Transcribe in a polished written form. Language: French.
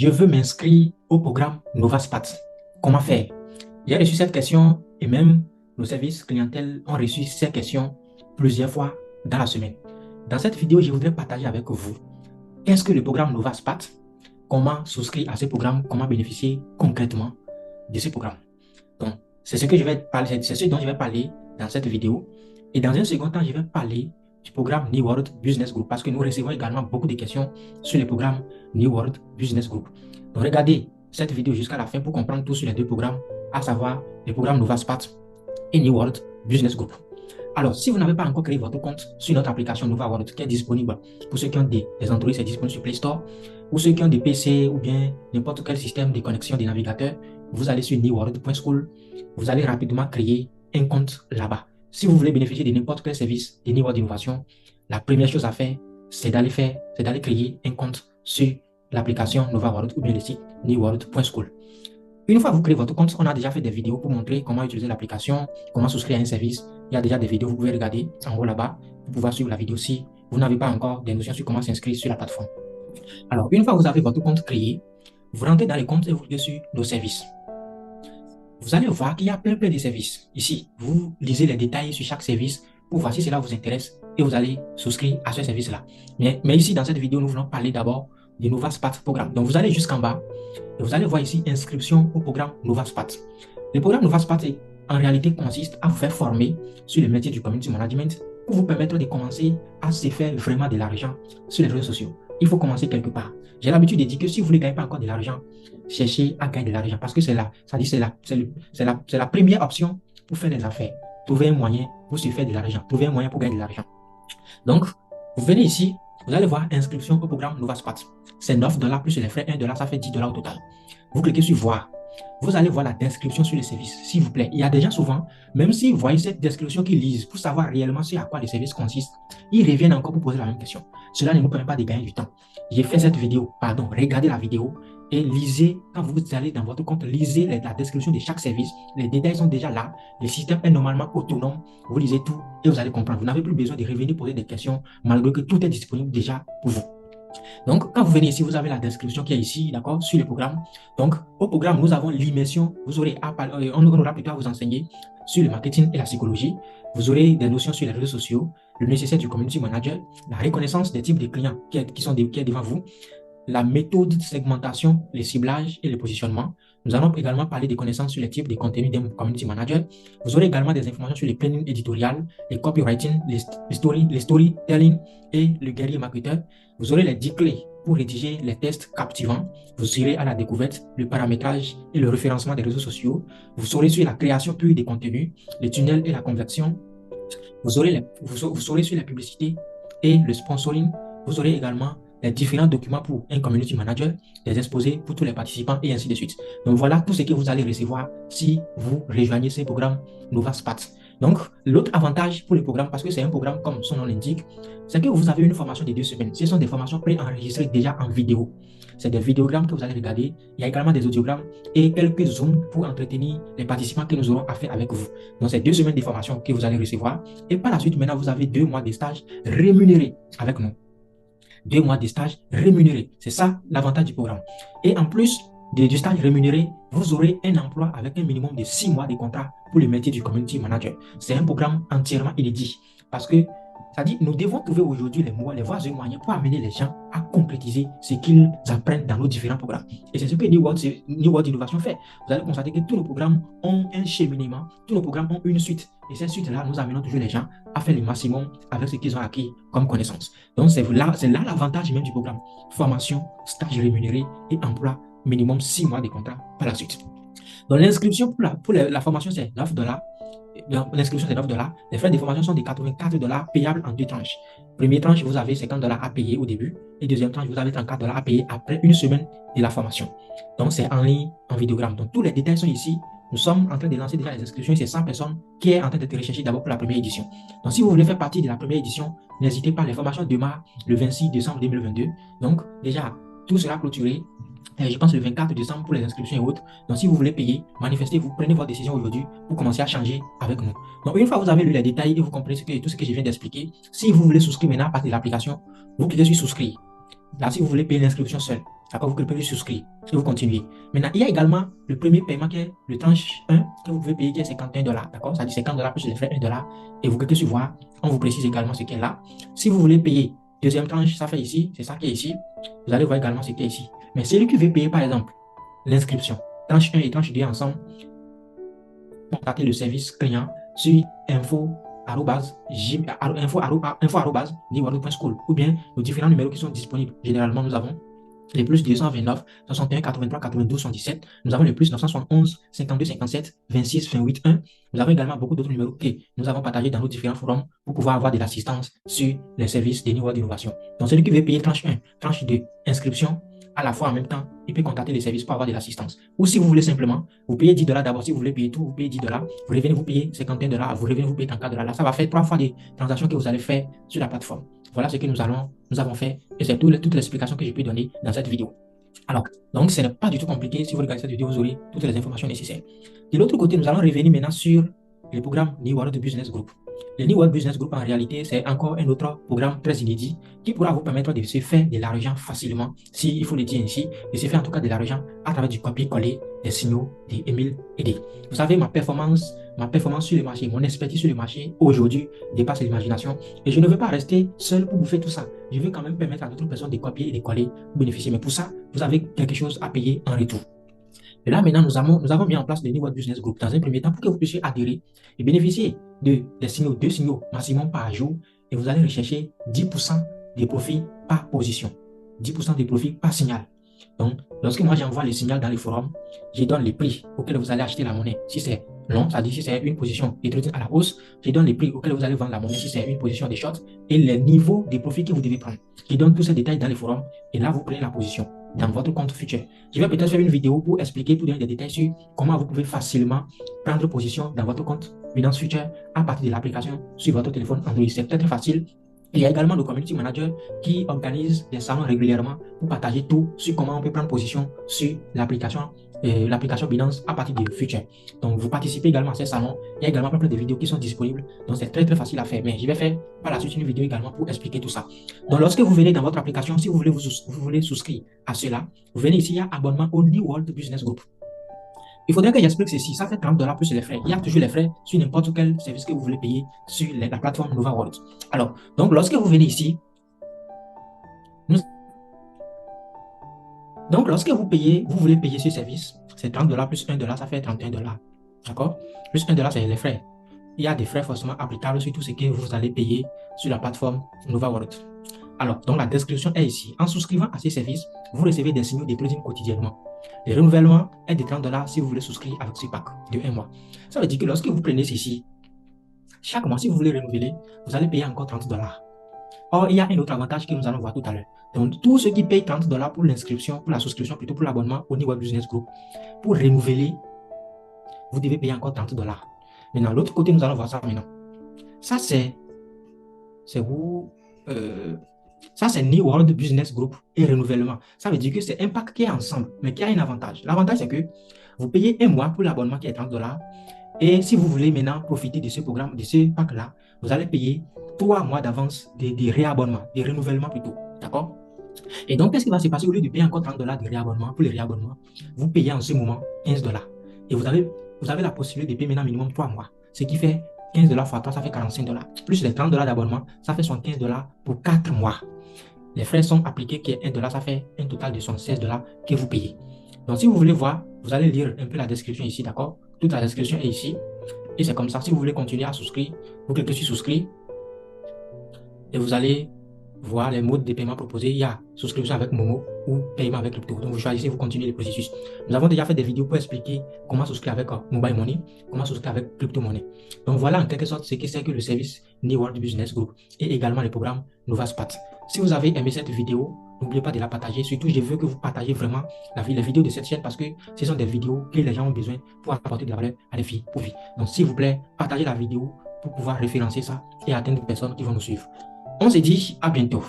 Je veux m'inscrire au programme Novaspat. Comment faire? J'ai reçu cette question et même nos services clientèle ont reçu ces questions plusieurs fois dans la semaine. Dans cette vidéo, je voudrais partager avec vous qu'est-ce que le programme Novaspat, comment souscrire à ce programme, comment bénéficier concrètement de ce programme. Donc, c'est ce que je vais parler, c'est ce dont je vais parler dans cette vidéo. Et dans un second temps, je vais parler du programme New World Business Group parce que nous recevons également beaucoup de questions sur le programme New World Business Group. Donc, regardez cette vidéo jusqu'à la fin pour comprendre tout sur les deux programmes, à savoir le programme Novaspat et New World Business Group. Alors, si vous n'avez pas encore créé votre compte sur notre application Nova World qui est disponible pour ceux qui ont des Android, c'est disponible sur Play Store, ou ceux qui ont des PC ou bien n'importe quel système de connexion des navigateurs, vous allez sur newworld.school, vous allez rapidement créer un compte là-bas. Si vous voulez bénéficier de n'importe quel service de New World Innovation, la première chose à faire, c'est d'aller créer un compte sur l'application Nova World ou bien le site newworld.school. Une fois que vous créez votre compte, on a déjà fait des vidéos pour montrer comment utiliser l'application, comment souscrire à un service. Il y a déjà des vidéos, vous pouvez regarder en haut là-bas pour pouvoir suivre la vidéo si vous n'avez pas encore des notions sur comment s'inscrire sur la plateforme. Alors, une fois que vous avez votre compte créé, vous rentrez dans les comptes et vous cliquez sur nos services. Vous allez voir qu'il y a plein de services. Ici, vous lisez les détails sur chaque service pour voir si cela vous intéresse et vous allez souscrire à ce service-là. Mais ici, dans cette vidéo, nous voulons parler d'abord du Novaspat programme. Donc, vous allez jusqu'en bas et vous allez voir ici inscription au programme Novaspat. Le programme Novaspat, en réalité, consiste à vous faire former sur le métier du community management pour vous permettre de commencer à se faire vraiment de l'argent sur les réseaux sociaux. Il faut commencer quelque part. J'ai l'habitude de dire que si vous ne gagnez pas encore de l'argent, cherchez à gagner de l'argent parce que c'est la première option pour faire des affaires. Trouver un moyen pour se faire de l'argent. Trouver un moyen pour gagner de l'argent. Donc, vous venez ici, vous allez voir inscription au programme Novaspat. C'est 9 $ plus les frais, 1 $, ça fait 10 $ au total. Vous cliquez sur voir. Vous allez voir la description sur le service, s'il vous plaît. Il y a des gens souvent, même s'ils voient cette description qu'ils lisent pour savoir réellement sur à quoi le service consiste, ils reviennent encore pour poser la même question. Cela ne nous permet pas de gagner du temps. J'ai fait cette vidéo, regardez la vidéo et lisez, quand vous allez dans votre compte, lisez la description de chaque service. Les détails sont déjà là. Le système est normalement autonome. Vous lisez tout et vous allez comprendre. Vous n'avez plus besoin de revenir poser des questions malgré que tout est disponible déjà pour vous. Donc, quand vous venez ici, vous avez la description qui est ici, d'accord, sur le programme. Donc, au programme, nous avons l'immersion. On aura plutôt à vous enseigner sur le marketing et la psychologie. Vous aurez des notions sur les réseaux sociaux, le nécessaire du community manager, la reconnaissance des types de clients qui est devant vous, la méthode de segmentation, les ciblages et le positionnement. Nous allons également parler des connaissances sur les types de contenus d'un community manager. Vous aurez également des informations sur les planning éditorial, les copywriting, les storytelling et le guerrier marketeur. Vous aurez les 10 clés pour rédiger les tests captivants. Vous irez à la découverte, le paramétrage et le référencement des réseaux sociaux. Vous saurez sur la création pure des contenus, les tunnels et la conversion. Vous saurez sur la publicité et le sponsoring. Vous aurez également les différents documents pour un community manager, des exposés pour tous les participants et ainsi de suite. Donc voilà tout ce que vous allez recevoir si vous rejoignez ce programme Novaspat. Donc l'autre avantage pour le programme, parce que c'est un programme comme son nom l'indique, c'est que vous avez une formation de 2 semaines. Ce sont des formations pré-enregistrées déjà en vidéo. C'est des vidéogrammes que vous allez regarder. Il y a également des audiogrammes et quelques zooms pour entretenir les participants que nous aurons à faire avec vous. Donc c'est 2 semaines de formation que vous allez recevoir. Et par la suite, maintenant, vous avez 2 mois de stage rémunérés avec nous. 2 mois de stage rémunéré. C'est ça l'avantage du programme. Et en plus du stage rémunéré, vous aurez un emploi avec un minimum de 6 mois de contrat pour le métier du community manager. C'est un programme entièrement inédit parce que c'est-à-dire, nous devons trouver aujourd'hui les voies et moyens pour amener les gens à concrétiser ce qu'ils apprennent dans nos différents programmes. Et c'est ce que New World Innovation fait. Vous allez constater que tous nos programmes ont un cheminement, tous nos programmes ont une suite. Et cette suite-là, nous amenons toujours les gens à faire le maximum avec ce qu'ils ont acquis comme connaissances. Donc, c'est là l'avantage même du programme. Formation, stage rémunéré et emploi minimum 6 mois de contrat par la suite. Donc, l'inscription pour la formation, c'est 9 $. L'inscription, c'est 9 $. Les frais de formation sont de 84 $ payables en 2 tranches. Première tranche, vous avez 50 $ à payer au début. Et deuxième tranche, vous avez 34 $ à payer après 1 semaine de la formation. Donc, c'est en ligne, en vidéogramme. Donc, tous les détails sont ici. Nous sommes en train de lancer déjà les inscriptions. C'est 100 personnes qui est en train d'être recherchées d'abord pour la première édition. Donc, si vous voulez faire partie de la première édition, n'hésitez pas. Les formations démarrent le 26 décembre 2022. Donc, déjà, tout sera clôturé. Je pense le 24 décembre pour les inscriptions et autres. Donc, si vous voulez payer, manifestez-vous, prenez votre décision aujourd'hui pour commencer à changer avec nous. Donc, une fois que vous avez lu les détails et vous comprenez tout ce que je viens d'expliquer, si vous voulez souscrire maintenant à partir de l'application, vous cliquez sur souscrire. Là, si vous voulez payer l'inscription seule, D'accord, vous cliquez sur souscrire et vous continuez. Maintenant, il y a également le premier paiement qui est le tranche 1 que vous pouvez payer qui est 51 $. D'accord, ça dit 50 $ plus les frais 1 $ et vous cliquez sur voir. On vous précise également ce qui est là. Si vous voulez payer deuxième tranche, ça fait ici, c'est ça qui est ici. Vous allez voir également ce qui est ici. Mais celui qui veut payer par exemple l'inscription, tranche 1 et tranche 2 ensemble, contactez le service client sur info@niworld.school ou bien nos différents numéros qui sont disponibles. Généralement, nous avons les plus 229, 61, 83, 92, 77. Nous avons les plus 971, 52, 57, 26, 28, 1. Nous avons également beaucoup d'autres numéros que nous avons partagés dans nos différents forums pour pouvoir avoir de l'assistance sur les services des niveaux d'innovation. Donc, celui qui veut payer tranche 1, tranche 2, inscription, à la fois en même temps, il peut contacter les services pour avoir de l'assistance. Ou si vous voulez simplement, vous payez 10 $ d'abord. Si vous voulez payer tout, vous payez 10 $. Vous revenez, vous payez 51 $. Vous revenez, vous payez 34 $. Là, ça va faire 3 fois des transactions que vous allez faire sur la plateforme. Voilà ce que nous avons fait et c'est toute l'explication que je peux donner dans cette vidéo. Alors, donc ce n'est pas du tout compliqué. Si vous regardez cette vidéo, vous aurez toutes les informations nécessaires. De l'autre côté, nous allons revenir maintenant sur le programme New World Business Group. Le New World Business Group, en réalité, c'est encore un autre programme très inédit qui pourra vous permettre de se faire de l'argent facilement, s'il faut le dire ainsi, de se faire en tout cas de l'argent à travers du copier-coller des signaux des emails aidés. Vous savez, ma performance sur le marché, mon expertise sur le marché aujourd'hui dépasse l'imagination et je ne veux pas rester seul pour vous faire tout ça. Je veux quand même permettre à d'autres personnes de copier et de coller pour bénéficier. Mais pour ça, vous avez quelque chose à payer en retour. Et là, maintenant, nous avons mis en place le New World Business Group dans un premier temps pour que vous puissiez adhérer et bénéficier des signaux, 2 signaux maximum par jour. Et vous allez rechercher 10% des profits par position, 10% des profits par signal. Donc, lorsque moi j'envoie le signal dans les forums, je donne les prix auxquels vous allez acheter la monnaie. Si c'est long, ça dit si c'est une position de trading à la hausse, je donne les prix auxquels vous allez vendre la monnaie si c'est une position de short et les niveaux de profits que vous devez prendre. Je donne tous ces détails dans les forums et là, vous prenez la position dans votre compte futur. Je vais peut-être faire une vidéo pour expliquer, pour donner des détails sur comment vous pouvez facilement prendre position dans votre compte Binance Future à partir de l'application sur votre téléphone Android. C'est peut-être facile. Il y a également le community manager qui organise des salons régulièrement pour partager tout sur comment on peut prendre position sur l'application Binance à partir de Future. Donc, vous participez également à ces salons. Il y a également plein de vidéos qui sont disponibles. Donc, c'est très facile à faire. Mais je vais faire par la suite une vidéo également pour expliquer tout ça. Donc, lorsque vous venez dans votre application, si vous voulez souscrire à cela, vous venez ici, il y a abonnement au New World Business Group. Il faudrait que j'explique ceci. Ça fait 30 $ plus les frais. Il y a toujours les frais sur n'importe quel service que vous voulez payer sur la plateforme Nova World. Alors, donc, lorsque vous venez ici, lorsque vous voulez payer ce service, c'est 30 $ plus 1 $, ça fait 31 $. D'accord? Plus 1 $, c'est les frais. Il y a des frais forcément applicables sur tout ce que vous allez payer sur la plateforme Nova World. Alors, donc la description est ici. En souscrivant à ces services, vous recevez des signaux de trading quotidiennement. Le renouvellement est de 30 $ si vous voulez souscrire avec ce pack de 1 mois. Ça veut dire que lorsque vous prenez ceci, chaque mois, si vous voulez renouveler, vous allez payer encore 30 $. Or, il y a un autre avantage que nous allons voir tout à l'heure. Donc, tous ceux qui payent 30 $ pour l'inscription, pour la souscription, plutôt pour l'abonnement au New World Business Group, pour renouveler, vous devez payer encore 30 $. Maintenant, l'autre côté, nous allons voir ça maintenant. Ça, c'est où ça, c'est New World Business Group et renouvellement. Ça veut dire que c'est un pack qui est ensemble, mais qui a un avantage. L'avantage, c'est que vous payez 1 mois pour l'abonnement qui est 30 $. Et si vous voulez maintenant profiter de ce programme, de ce pack-là, vous allez payer 3 mois d'avance de réabonnement, de renouvellement plutôt. D'accord? Et donc, qu'est-ce qui va se passer? Au lieu de payer encore 30 $ de réabonnement, pour le réabonnement, vous payez en ce moment 15 $. Et vous avez la possibilité de payer maintenant minimum 3 mois. Ce qui fait 15 $ fois 3, ça fait 45 $. Plus les 30 $ d'abonnement, ça fait 75 $ pour 4 mois. Les frais sont appliqués, qui est 1 $, ça fait un total de 76 $ que vous payez. Donc, si vous voulez voir, vous allez lire un peu la description ici, d'accord? Toute la description est ici. Et c'est comme ça. Si vous voulez continuer à souscrire, vous cliquez sur souscrire. Et vous allez voir les modes de paiement proposés. Il y a souscription avec Momo ou paiement avec crypto. Donc, vous choisissez, vous continuez le processus. Nous avons déjà fait des vidéos pour expliquer comment souscrire avec Mobile Money, comment souscrire avec Crypto Money. Donc, voilà en quelque sorte ce que c'est que le service New World Business Group et également le programme NovaSpat. Si vous avez aimé cette vidéo, n'oubliez pas de la partager. Surtout, je veux que vous partagez vraiment les vidéos de cette chaîne parce que ce sont des vidéos que les gens ont besoin pour apporter de la valeur à des filles pour vie. Donc, s'il vous plaît, partagez la vidéo pour pouvoir référencer ça et atteindre des personnes qui vont nous suivre. On se dit à bientôt.